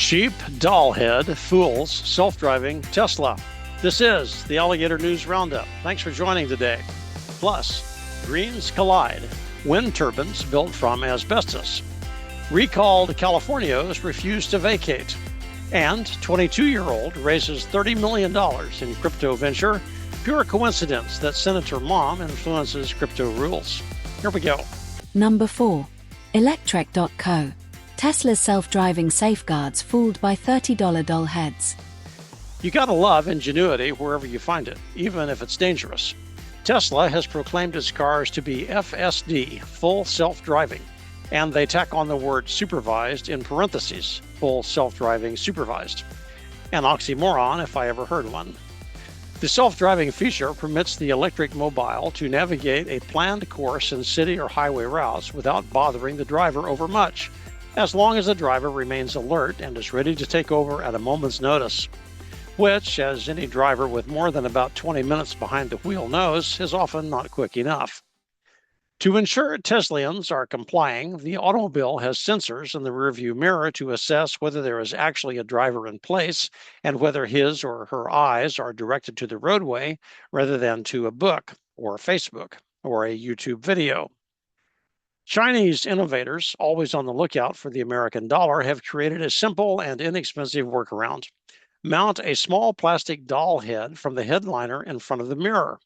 Cheap doll head fools self-driving Tesla. This is the Alligator News Roundup. Thanks for joining today. Plus, greens collide. Wind turbines built from asbestos. Recalled Californios refuse to vacate. And 22-year-old raises $30 million in crypto venture. Pure coincidence that Senator Mom influences crypto rules. Here we go. Number 4. Electrek.co. Tesla's self-driving safeguards fooled by $30 doll heads. You gotta love ingenuity wherever you find it, even if it's dangerous. Tesla has proclaimed its cars to be FSD, full self-driving, and they tack on the word supervised in parentheses, full self-driving supervised. An oxymoron if I ever heard one. The self-driving feature permits the electric mobile to navigate a planned course in city or highway routes without bothering the driver overmuch, as long as the driver remains alert and is ready to take over at a moment's notice, which, as any driver with more than about 20 minutes behind the wheel knows, is often not quick enough. To ensure Teslaans are complying, the automobile has sensors in the rearview mirror to assess whether there is actually a driver in place and whether his or her eyes are directed to the roadway rather than to a book or Facebook or a YouTube video. Chinese innovators, always on the lookout for the American dollar, have created a simple and inexpensive workaround. Mount a small plastic doll head from the headliner in front of the mirror.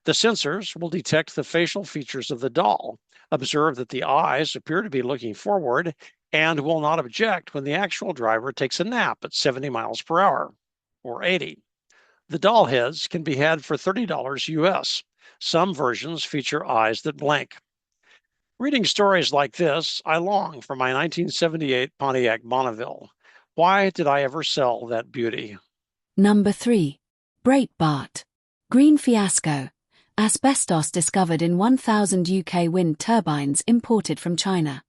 The sensors will detect the facial features of the doll, observe that the eyes appear to be looking forward, and will not object when the actual driver takes a nap at 70 miles per hour, or 80. The doll heads can be had for $30 US. Some versions feature eyes that blink. Reading stories like this, I long for my 1978 Pontiac Bonneville. Why did I ever sell that beauty? Number 3. Breitbart. Green fiasco. Asbestos discovered in 1,000 UK wind turbines imported from China.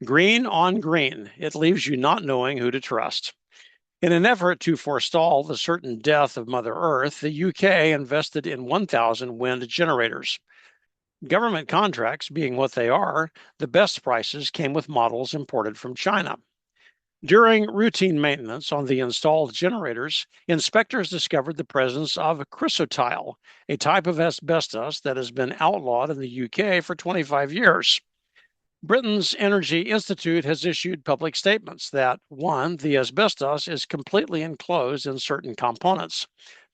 Green on green. It leaves you not knowing who to trust. In an effort to forestall the certain death of Mother Earth, the UK invested in 1,000 wind generators. Government contracts being what they are, the best prices came with models imported from China. During routine maintenance on the installed generators, inspectors discovered the presence of chrysotile, a type of asbestos that has been outlawed in the UK for 25 years. Britain's Energy Institute has issued public statements that, 1, the asbestos is completely enclosed in certain components.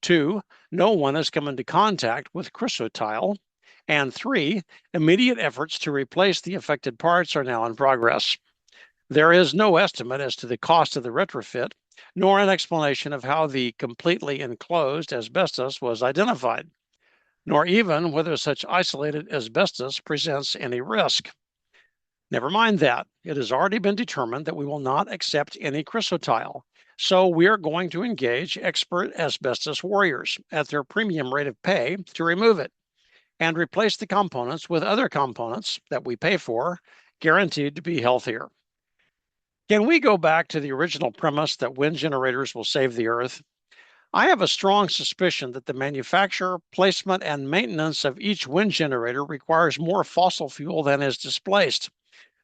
2, no one has come into contact with chrysotile. And 3, immediate efforts to replace the affected parts are now in progress. There is no estimate as to the cost of the retrofit, nor an explanation of how the completely enclosed asbestos was identified, nor even whether such isolated asbestos presents any risk. Never mind that. It has already been determined that we will not accept any chrysotile, so we are going to engage expert asbestos warriors at their premium rate of pay to remove it and replace the components with other components that we pay for, guaranteed to be healthier. Can we go back to the original premise that wind generators will save the Earth? I have a strong suspicion that the manufacture, placement, and maintenance of each wind generator requires more fossil fuel than is displaced.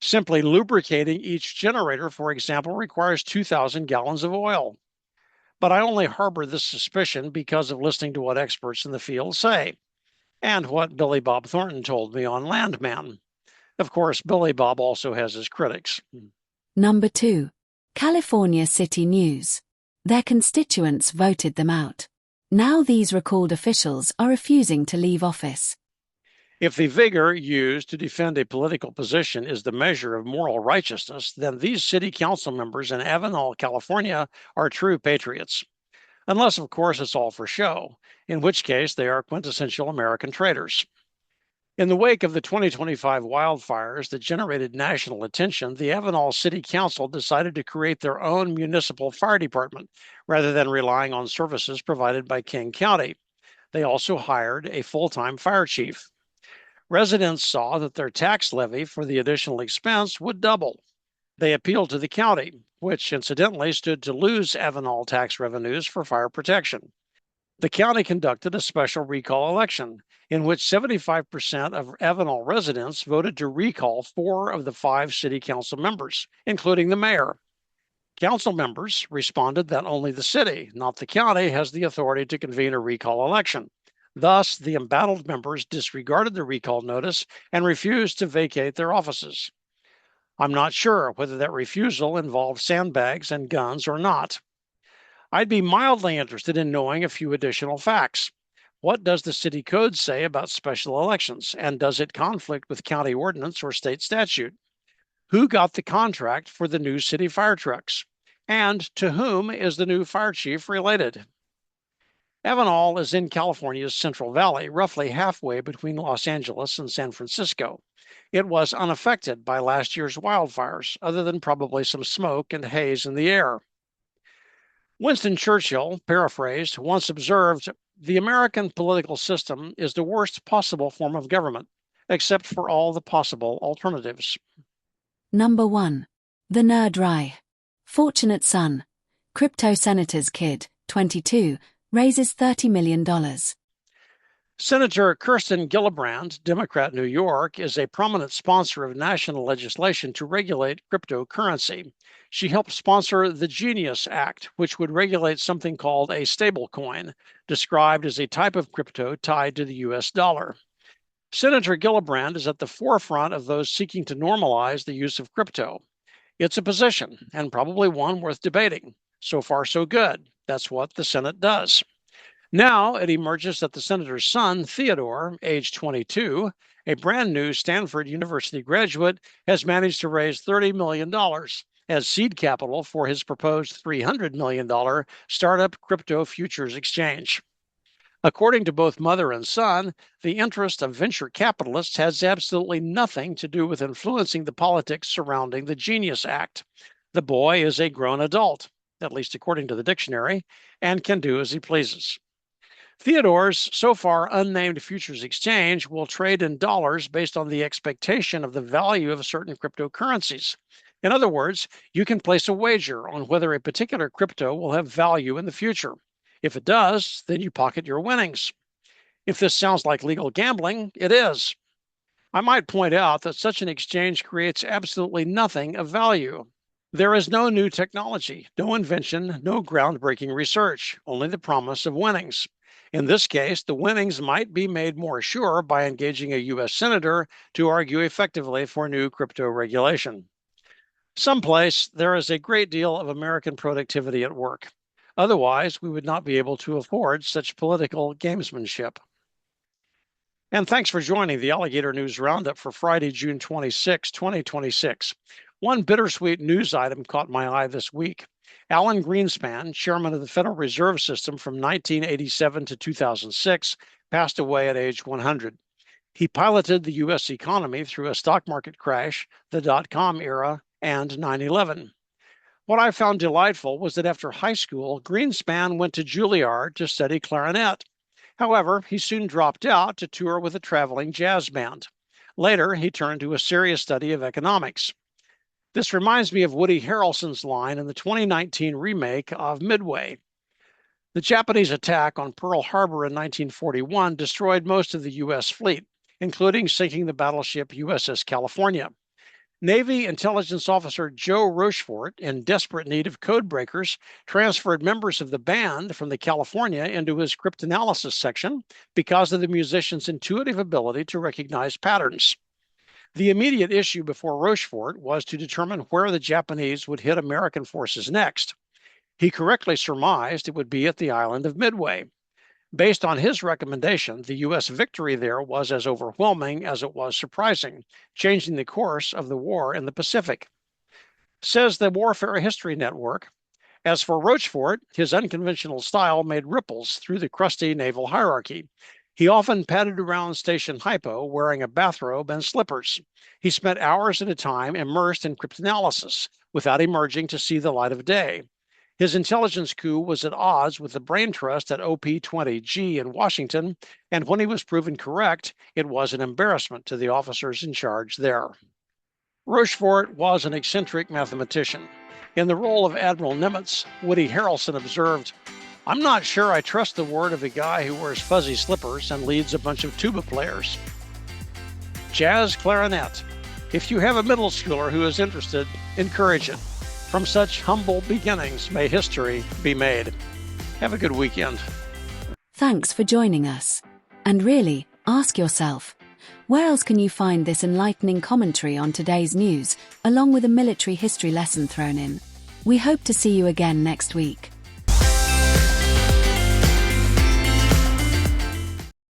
Simply lubricating each generator, for example, requires 2,000 gallons of oil. But I only harbor this suspicion because of listening to what experts in the field say, and what Billy Bob Thornton told me on Landman. Of course, Billy Bob also has his critics. Number 2. California City News. Their constituents voted them out. Now these recalled officials are refusing to leave office. If the vigor used to defend a political position is the measure of moral righteousness, then these city council members in Avenal, California are true patriots. Unless, of course, it's all for show, in which case they are quintessential American traitors. In the wake of the 2025 wildfires that generated national attention, the Avenal City Council decided to create their own municipal fire department rather than relying on services provided by King County. They also hired a full-time fire chief. Residents saw that their tax levy for the additional expense would double. They appealed to the county, which incidentally stood to lose Avenal tax revenues for fire protection. The county conducted a special recall election in which 75% of Avenal residents voted to recall 4 of the 5 city council members, including the mayor. Council members responded that only the city, not the county, has the authority to convene a recall election. Thus, the embattled members disregarded the recall notice and refused to vacate their offices. I'm not sure whether that refusal involved sandbags and guns or not. I'd be mildly interested in knowing a few additional facts. What does the city code say about special elections, and does it conflict with county ordinance or state statute? Who got the contract for the new city fire trucks? And to whom is the new fire chief related? Avenal is in California's Central Valley, roughly halfway between Los Angeles and San Francisco. It was unaffected by last year's wildfires, other than probably some smoke and haze in the air. Winston Churchill, paraphrased, once observed, "The American political system is the worst possible form of government, except for all the possible alternatives." Number 1. The Nerd Rye. Fortunate son. Crypto senator's kid, 22, raises $30 million. Senator Kirsten Gillibrand, Democrat, New York, is a prominent sponsor of national legislation to regulate cryptocurrency. She helped sponsor the Genius Act, which would regulate something called a stablecoin, described as a type of crypto tied to the US dollar. Senator Gillibrand is at the forefront of those seeking to normalize the use of crypto. It's a position, and probably one worth debating. So far, so good. That's what the Senate does. Now it emerges that the senator's son, Theodore, age 22, a brand new Stanford University graduate, has managed to raise $30 million as seed capital for his proposed $300 million startup crypto futures exchange. According to both mother and son, the interest of venture capitalists has absolutely nothing to do with influencing the politics surrounding the Genius Act. The boy is a grown adult, at least according to the dictionary, and can do as he pleases. Theodore's so far unnamed futures exchange will trade in dollars based on the expectation of the value of certain cryptocurrencies. In other words, you can place a wager on whether a particular crypto will have value in the future. If it does, then you pocket your winnings. If this sounds like legal gambling, it is. I might point out that such an exchange creates absolutely nothing of value. There is no new technology, no invention, no groundbreaking research, only the promise of winnings. In this case, the winnings might be made more sure by engaging a U.S. senator to argue effectively for new crypto regulation. Someplace, there is a great deal of American productivity at work. Otherwise, we would not be able to afford such political gamesmanship. And thanks for joining the Alligator News Roundup for Friday, June 26, 2026. One bittersweet news item caught my eye this week. Alan Greenspan, chairman of the Federal Reserve System from 1987 to 2006, passed away at age 100. He piloted the U.S. economy through a stock market crash, the dot-com era, and 9/11. What I found delightful was that after high school, Greenspan went to Juilliard to study clarinet. However, he soon dropped out to tour with a traveling jazz band. Later, he turned to a serious study of economics. This reminds me of Woody Harrelson's line in the 2019 remake of Midway. The Japanese attack on Pearl Harbor in 1941 destroyed most of the U.S. fleet, including sinking the battleship USS California. Navy intelligence officer Joe Rochefort, in desperate need of code breakers, transferred members of the band from the California into his cryptanalysis section because of the musician's intuitive ability to recognize patterns. The immediate issue before Rochefort was to determine where the Japanese would hit American forces next. He correctly surmised it would be at the island of Midway. Based on his recommendation, the U.S. victory there was as overwhelming as it was surprising, changing the course of the war in the Pacific. Says the Warfare History Network, as for Rochefort, his unconventional style made ripples through the crusty naval hierarchy. He often padded around Station Hypo wearing a bathrobe and slippers. He spent hours at a time immersed in cryptanalysis without emerging to see the light of day. His intelligence coup was at odds with the brain trust at OP-20G in Washington, and when he was proven correct, it was an embarrassment to the officers in charge there. Rochefort was an eccentric mathematician. In the role of Admiral Nimitz, Woody Harrelson observed, "I'm not sure I trust the word of a guy who wears fuzzy slippers and leads a bunch of tuba players." Jazz clarinet. If you have a middle schooler who is interested, encourage it. From such humble beginnings, may history be made. Have a good weekend. Thanks for joining us. And really, ask yourself, where else can you find this enlightening commentary on today's news, along with a military history lesson thrown in? We hope to see you again next week.